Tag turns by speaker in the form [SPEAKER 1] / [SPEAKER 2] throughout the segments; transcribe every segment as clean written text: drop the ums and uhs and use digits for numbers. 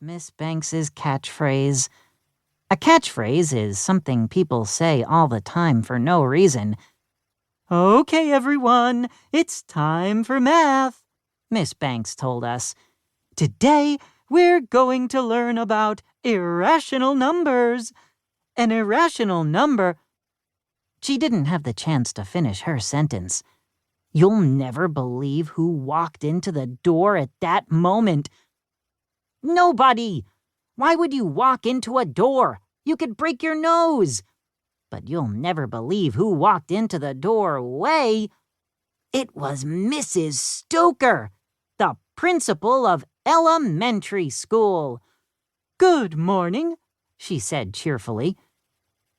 [SPEAKER 1] Miss Banks's catchphrase. A catchphrase is something people say all the time for no reason. "Okay, everyone, it's time for math," Miss Banks told us. "Today, we're going to learn about irrational numbers. An irrational number—" She didn't have the chance to finish her sentence. You'll never believe who walked into the door at that moment. Nobody! Why would you walk into a door? You could break your nose. But you'll never believe who walked into the doorway. It was Mrs. Stoker, the principal of elementary school. "Good morning," she said cheerfully.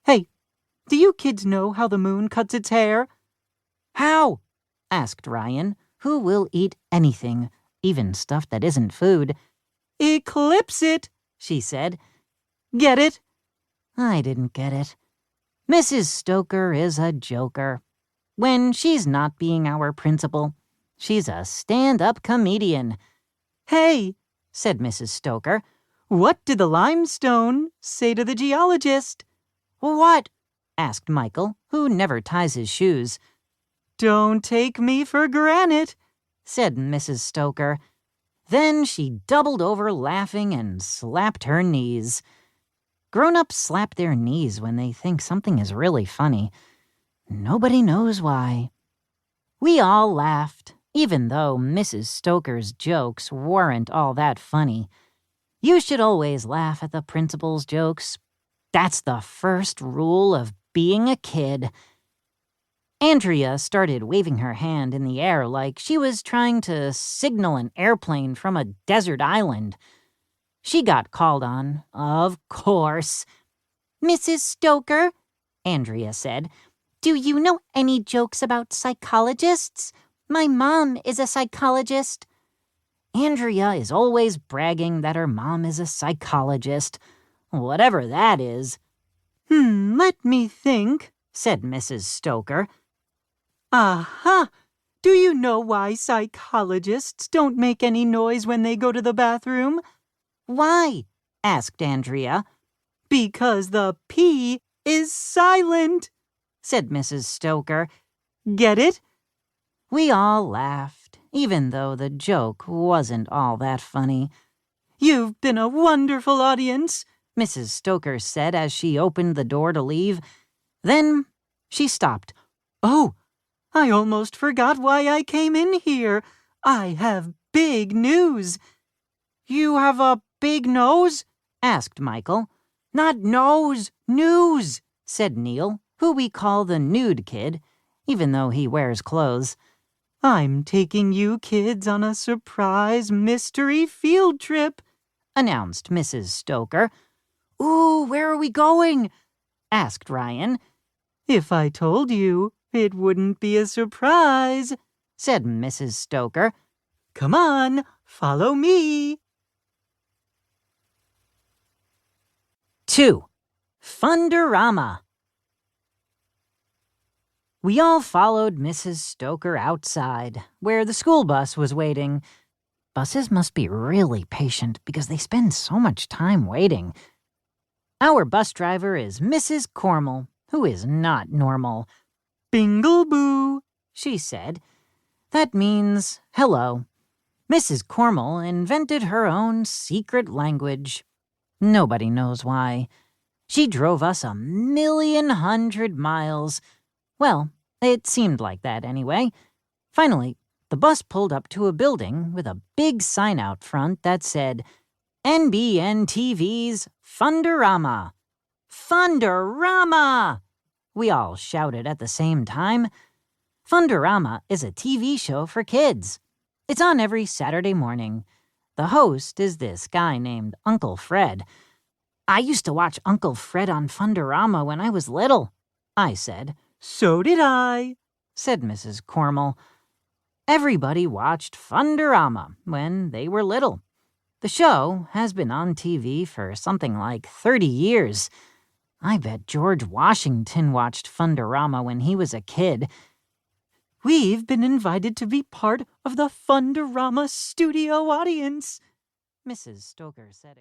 [SPEAKER 1] "Hey, do you kids know how the moon cuts its hair?" "How?" asked Ryan, who will eat anything, even stuff that isn't food. "Eclipse it," she said. "Get it?" I didn't get it. Mrs. Stoker is a joker. When she's not being our principal, she's a stand-up comedian. "Hey," said Mrs. Stoker, "what did the limestone say to the geologist?" "What?" asked Michael, who never ties his shoes. "Don't take me for granted," said Mrs. Stoker. Then she doubled over laughing and slapped her knees. Grown-ups slap their knees when they think something is really funny. Nobody knows why. We all laughed, even though Mrs. Stoker's jokes weren't all that funny. You should always laugh at the principal's jokes. That's the first rule of being a kid. Andrea started waving her hand in the air like she was trying to signal an airplane from a desert island. She got called on, of course. "Mrs. Stoker," Andrea said, "do you know any jokes about psychologists? My mom is a psychologist." Andrea is always bragging that her mom is a psychologist, whatever that is. Let me think," said Mrs. Stoker. "Aha! Do you know why psychologists don't make any noise when they go to the bathroom?" "Why?" asked Andrea. "Because the P is silent," said Mrs. Stoker. "Get it?" We all laughed, even though the joke wasn't all that funny. "You've been a wonderful audience," Mrs. Stoker said as she opened the door to leave. Then she stopped. "Oh, I almost forgot why I came in here. I have big news." "You have a big nose?" asked Michael. "Not nose, news," said Neil, who we call the nude kid, even though he wears clothes. "I'm taking you kids on a surprise mystery field trip," announced Mrs. Stoker. "Ooh, where are we going?" asked Ryan. "If I told you, it wouldn't be a surprise," said Mrs. Stoker. "Come on, follow me." 2. Funderama. We all followed Mrs. Stoker outside, where the school bus was waiting. Buses must be really patient because they spend so much time waiting. Our bus driver is Mrs. Cormel, who is not normal. "Bingle-boo," she said. That means hello. Mrs. Cormel invented her own secret language. Nobody knows why. She drove us 1,100,000 miles. Well, it seemed like that anyway. Finally, the bus pulled up to a building with a big sign out front that said, "NBN TV's Funderama." Funderama! We all shouted at the same time. Funderama is a TV show for kids. It's on every Saturday morning. The host is this guy named Uncle Fred. "I used to watch Uncle Fred on Funderama when I was little," I said. "So did I," said Mrs. Cormel. Everybody watched Funderama when they were little. The show has been on TV for something like 30 years. I bet George Washington watched Funderama when he was a kid. "We've been invited to be part of the Funderama studio audience," Mrs. Stoker said.